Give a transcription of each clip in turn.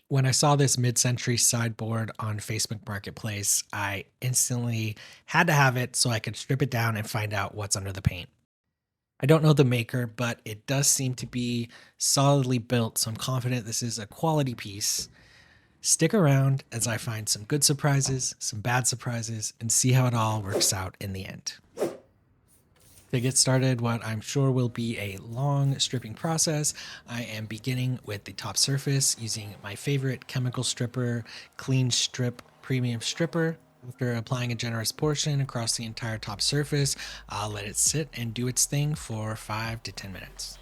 When I saw this mid-century sideboard on Facebook Marketplace, I instantly had to have it so I could strip it down and find out what's under the paint. I don't know the maker, but it does seem to be solidly built, so I'm confident this is a quality piece. Stick around as I find some good surprises, some bad surprises, and see how it all works out in the end. To get started, what I'm sure will be a long stripping process, I am beginning with the top surface using my favorite chemical stripper, Clean Strip Premium Stripper. After applying a generous portion across the entire top surface, I'll let it sit and do its thing for 5 to 10 minutes.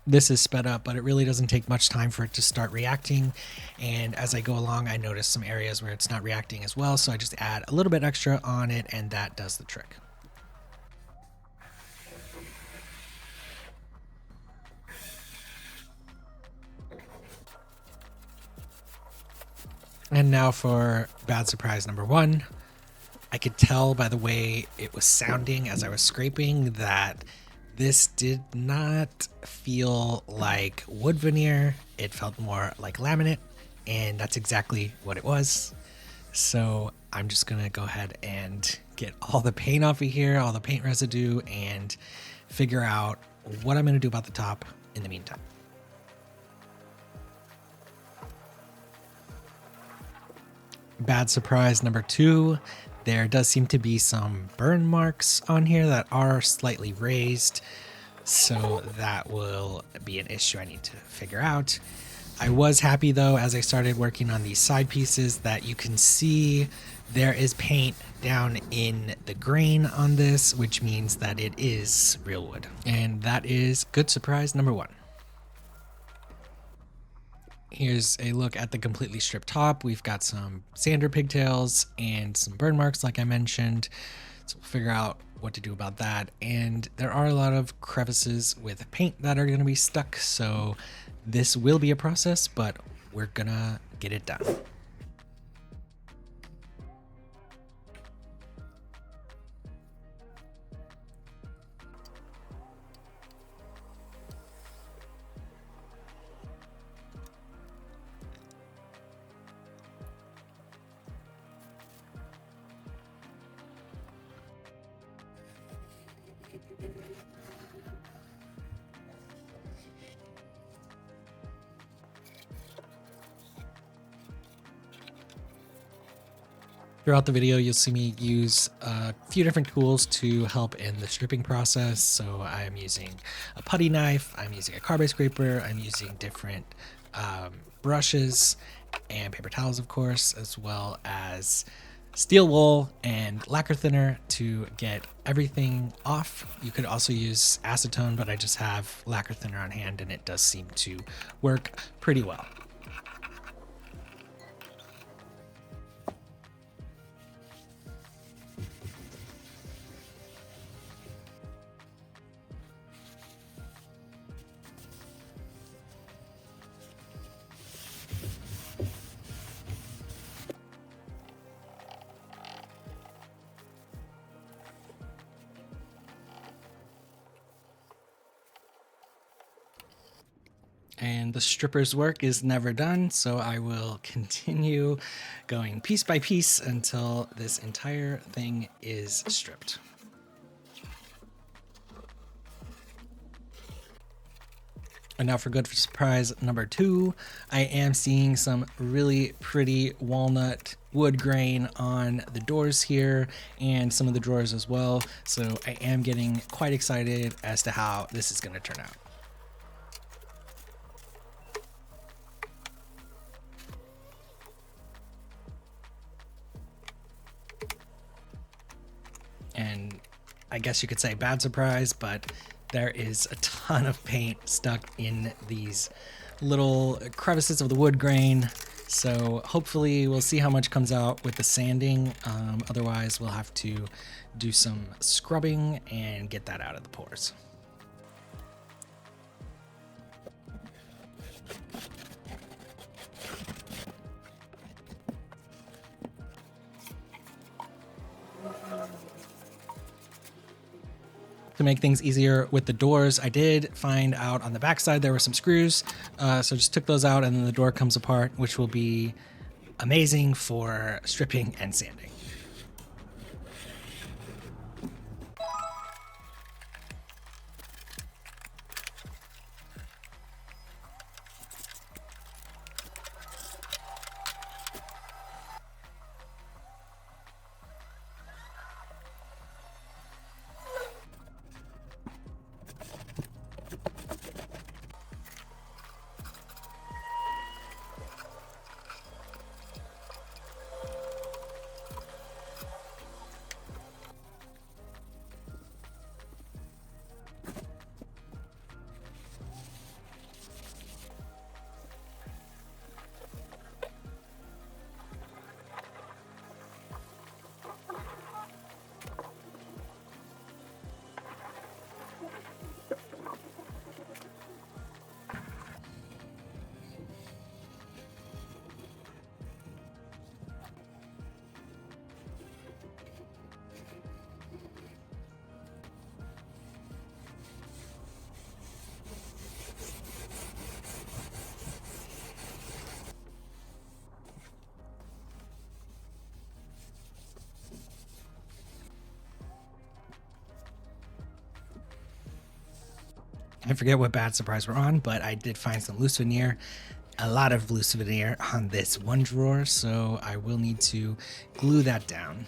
This is sped up, but it really doesn't take much time for it to start reacting. And as I go along, I notice some areas where it's not reacting as well, so I just add a little bit extra on it, and that does the trick. And now for bad surprise number one. I could tell by the way it was sounding as I was scraping that this did not feel like wood veneer. It felt more like laminate, and that's exactly what it was. So I'm just gonna go ahead and get all the paint off of here, all the paint residue, and figure out what I'm gonna do about the top in the meantime. Bad surprise number two, there does seem to be some burn marks on here that are slightly raised, so that will be an issue I need to figure out. I was happy though, as I started working on these side pieces, that you can see there is paint down in the grain on this, which means that it is real wood. And that is good surprise number one. Here's a look at the completely stripped top. We've got some sander pigtails and some burn marks like I mentioned. So we'll figure out what to do about that. And there are a lot of crevices with paint that are gonna be stuck. So this will be a process, but we're gonna get it done. Throughout the video, you'll see me use a few different tools to help in the stripping process. So I'm using a putty knife, I'm using a carbide scraper, I'm using different brushes and paper towels, of course, as well as steel wool and lacquer thinner to get everything off. You could also use acetone, but I just have lacquer thinner on hand and it does seem to work pretty well. And the stripper's work is never done, so I will continue going piece by piece until this entire thing is stripped. And now for good surprise number two, I am seeing some really pretty walnut wood grain on the doors here and some of the drawers as well. So I am getting quite excited as to how this is going to turn out. And I guess you could say bad surprise, but there is a ton of paint stuck in these little crevices of the wood grain. So hopefully we'll see how much comes out with the sanding. Otherwise we'll have to do some scrubbing and get that out of the pores. To make things easier with the doors, I did find out on the backside there were some screws, so just took those out and then the door comes apart, which will be amazing for stripping and sanding. I forget what bad surprise we're on, but I did find some loose veneer, a lot of loose veneer on this one drawer, so I will need to glue that down.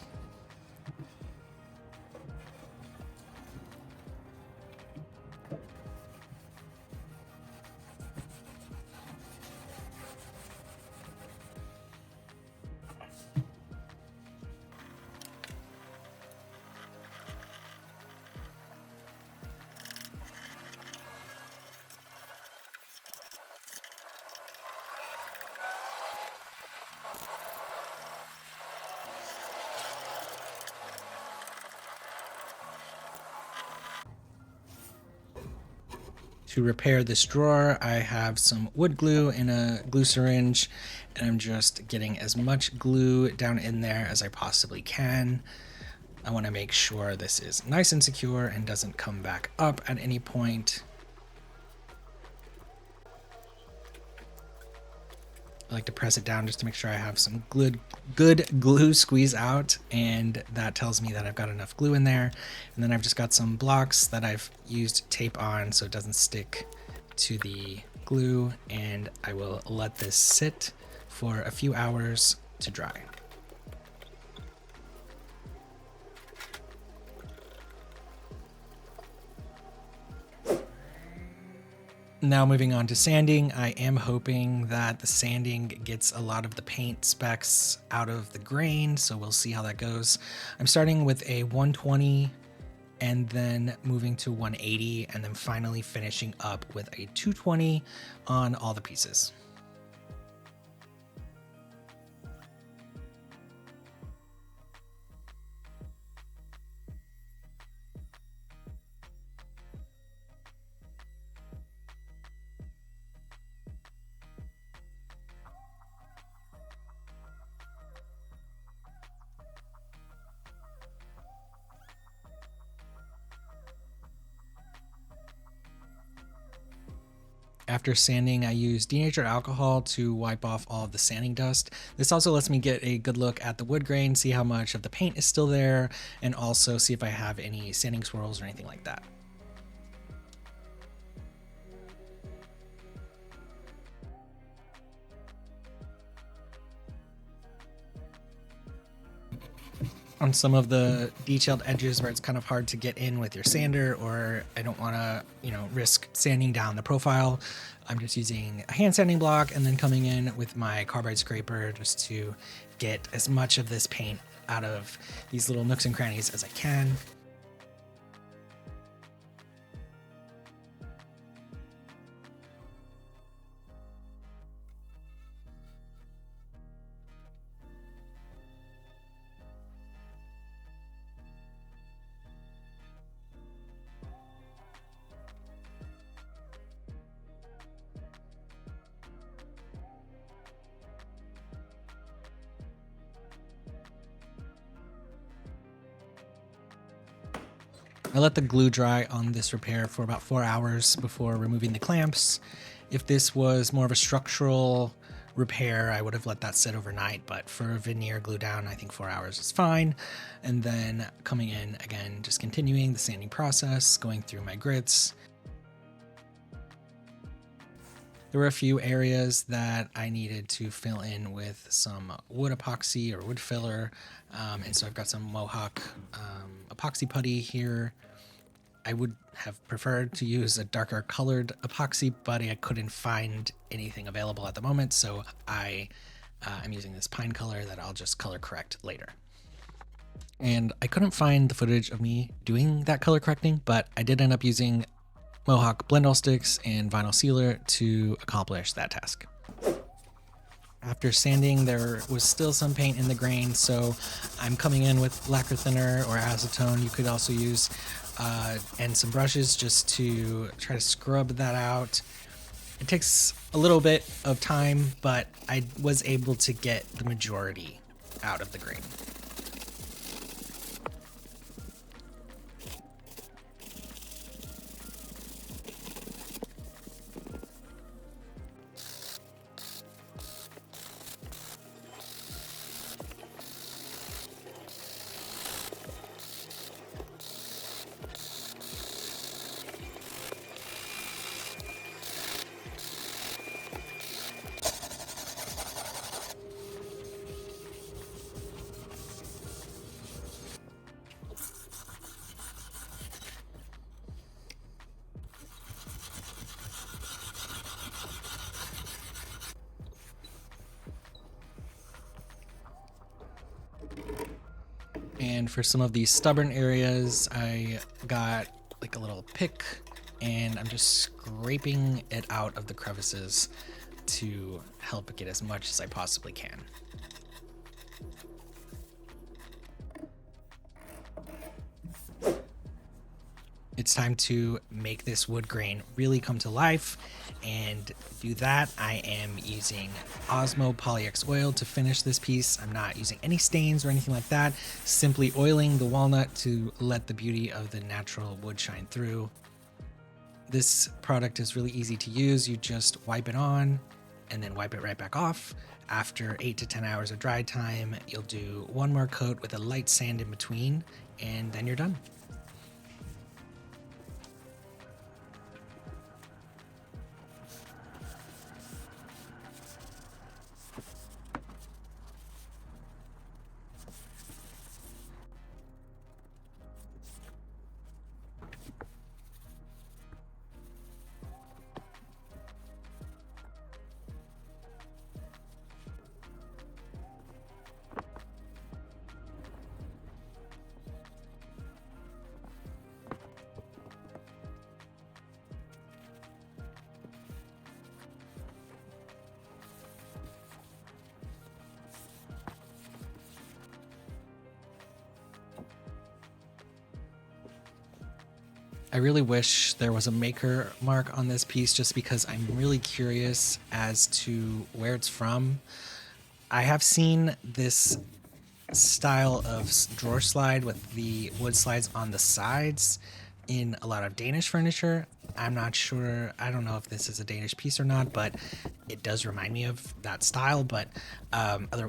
To repair this drawer, I have some wood glue in a glue syringe, and I'm just getting as much glue down in there as I possibly can. I want to make sure this is nice and secure and doesn't come back up at any point. I like to press it down just to make sure I have some good glue squeeze out, and that tells me that I've got enough glue in there. And then I've just got some blocks that I've used tape on so it doesn't stick to the glue, and I will let this sit for a few hours to dry. Now moving on to sanding, I am hoping that the sanding gets a lot of the paint specks out of the grain, so we'll see how that goes. I'm starting with a 120 and then moving to 180 and then finally finishing up with a 220 on all the pieces. After sanding, I use denatured alcohol to wipe off all of the sanding dust. This also lets me get a good look at the wood grain, see how much of the paint is still there, and also see if I have any sanding swirls or anything like that. On some of the detailed edges where it's kind of hard to get in with your sander, or I don't want to, risk sanding down the profile, I'm just using a hand sanding block and then coming in with my carbide scraper just to get as much of this paint out of these little nooks and crannies as I can. I let the glue dry on this repair for about 4 hours before removing the clamps. If this was more of a structural repair, I would have let that sit overnight, but for veneer glue down, I think 4 hours is fine. And then coming in again, just continuing the sanding process, going through my grits. There were a few areas that I needed to fill in with some wood epoxy or wood filler. And so I've got some Mohawk epoxy putty here. I would have preferred to use a darker colored epoxy, but I couldn't find anything available at the moment. So I'm using this pine color that I'll just color correct later. And I couldn't find the footage of me doing that color correcting, but I did end up using Mohawk blend all sticks and vinyl sealer to accomplish that task. After sanding, there was still some paint in the grain, so I'm coming in with lacquer thinner or acetone. You could also use and some brushes just to try to scrub that out. It takes a little bit of time, but I was able to get the majority out of the grain. And for some of these stubborn areas, I got like a little pick and I'm just scraping it out of the crevices to help get as much as I possibly can. It's time to make this wood grain really come to life, and to do that I am using Osmo Polyx Oil to finish this piece. I'm not using any stains or anything like that, simply oiling the walnut to let the beauty of the natural wood shine through. This product is really easy to use. You just wipe it on and then wipe it right back off. After 8 to 10 hours of dry time, you'll do one more coat with a light sand in between, and then you're done. I really wish there was a maker mark on this piece just because I'm really curious as to where it's from. I have seen this style of drawer slide with the wood slides on the sides in a lot of Danish furniture. I'm not sure. I don't know if this is a Danish piece or not, but it does remind me of that style. But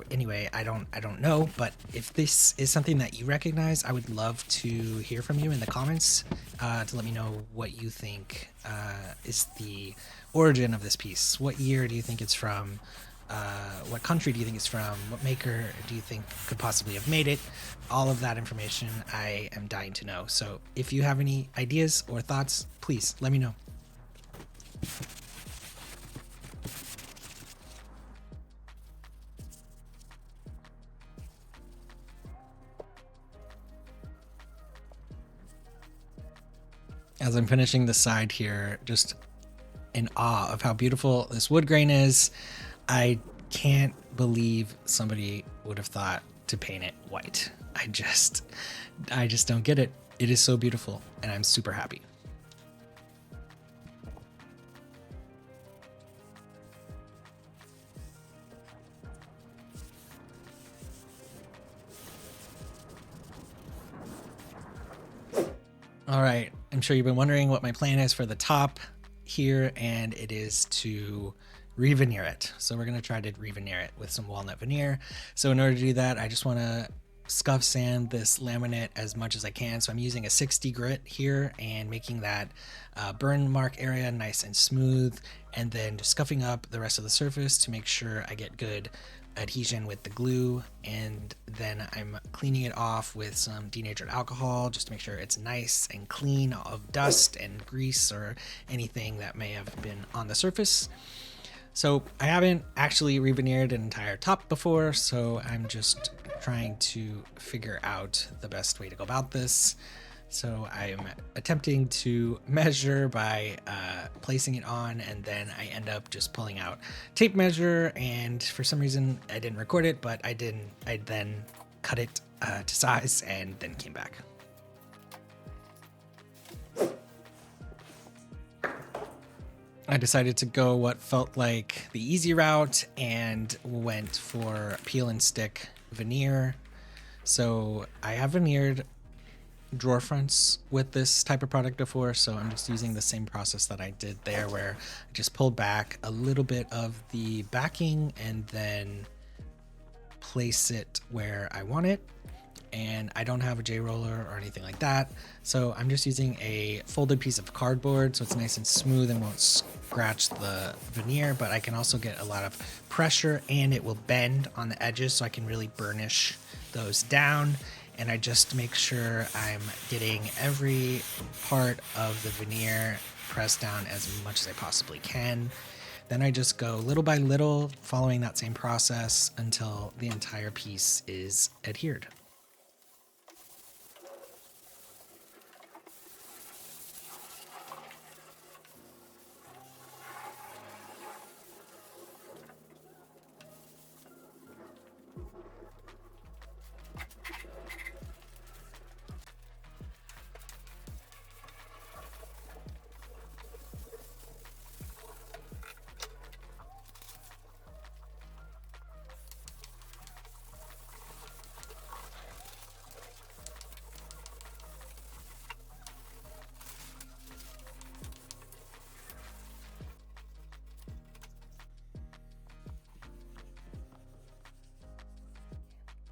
anyway, I don't know. But if this is something that you recognize, I would love to hear from you in the comments to let me know what you think is the origin of this piece. What year do you think it's from? What country do you think it's from? What maker do you think could possibly have made it? All of that information I am dying to know. So if you have any ideas or thoughts, please let me know. As I'm finishing the side here, just in awe of how beautiful this wood grain is. I can't believe somebody would have thought to paint it white. I just don't get it. It is so beautiful and I'm super happy. All right, I'm sure you've been wondering what my plan is for the top here, and it is to re-veneer it. So we're gonna try to re-veneer it with some walnut veneer. So in order to do that, I just wanna scuff sand this laminate as much as I can. So I'm using a 60 grit here and making that burn mark area nice and smooth, and then just scuffing up the rest of the surface to make sure I get good adhesion with the glue. And then I'm cleaning it off with some denatured alcohol just to make sure it's nice and clean of dust and grease or anything that may have been on the surface. So I haven't actually re-veneered an entire top before, so I'm just trying to figure out the best way to go about this. So I'm attempting to measure by placing it on, and then I end up just pulling out tape measure, and for some reason I didn't record it, but I didn't. I then cut it to size and then came back. I decided to go what felt like the easy route and went for peel and stick veneer. So I have veneered drawer fronts with this type of product before, so I'm just using the same process that I did there, where I just pulled back a little bit of the backing and then place it where I want it. And I don't have a J roller or anything like that, so I'm just using a folded piece of cardboard so it's nice and smooth and won't scratch the veneer, but I can also get a lot of pressure and it will bend on the edges, so I can really burnish those down. And I just make sure I'm getting every part of the veneer pressed down as much as I possibly can. Then I just go little by little, following that same process until the entire piece is adhered.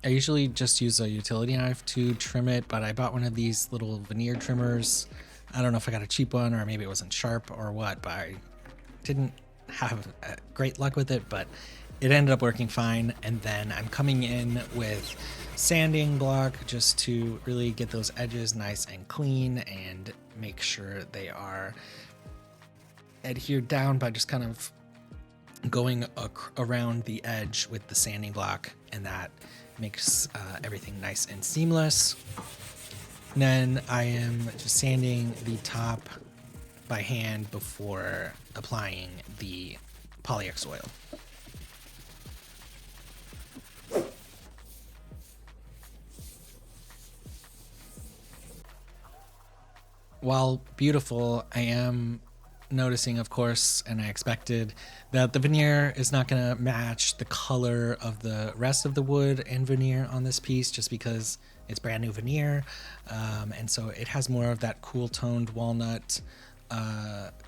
I usually just use a utility knife to trim it, but I bought one of these little veneer trimmers. I don't know if I got a cheap one or maybe it wasn't sharp or what, but I didn't have great luck with it, but it ended up working fine. And then I'm coming in with sanding block just to really get those edges nice and clean and make sure they are adhered down by just kind of going around the edge with the sanding block, and that makes everything nice and seamless. And then I am just sanding the top by hand before applying the Polyx oil. While beautiful, I am noticing, of course, and I expected, that the veneer is not going to match the color of the rest of the wood and veneer on this piece, just because it's brand new veneer. And so it has more of that cool toned walnut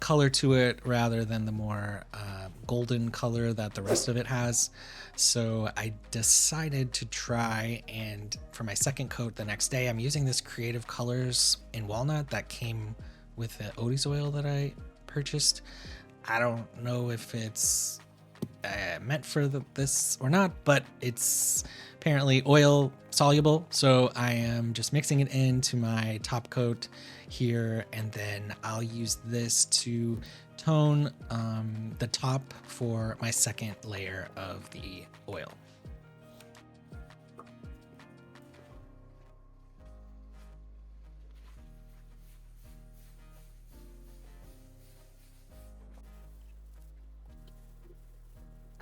color to it rather than the more golden color that the rest of it has. So I decided to try, and for my second coat the next day, I'm using this Creative Colors in walnut that came with the Odie's oil that I purchased. I don't know if it's meant for this or not, but it's apparently oil soluble, so I am just mixing it into my top coat here, and then I'll use this to tone the top for my second layer of the oil.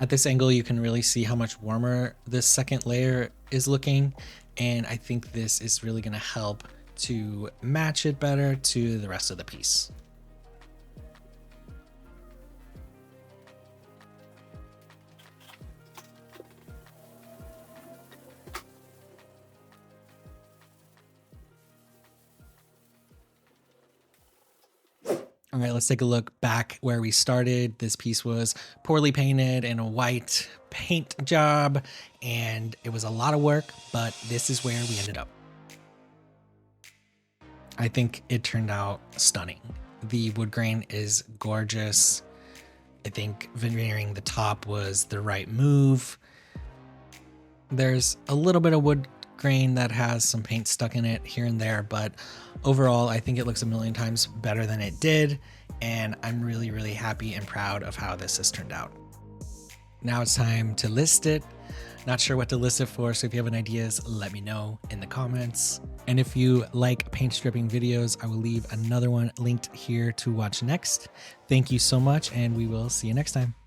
At this angle, you can really see how much warmer this second layer is looking, and I think this is really going to help to match it better to the rest of the piece. All right, let's take a look back where we started. This piece was poorly painted in a white paint job, and it was a lot of work, but this is where we ended up. I think it turned out stunning. The wood grain is gorgeous. I think veneering the top was the right move. There's a little bit of wood grain that has some paint stuck in it here and there, but overall, I think it looks a million times better than it did. And I'm really, really happy and proud of how this has turned out. Now it's time to list it. Not sure what to list it for, so if you have any ideas, let me know in the comments. And if you like paint stripping videos, I will leave another one linked here to watch next. Thank you so much, and we will see you next time.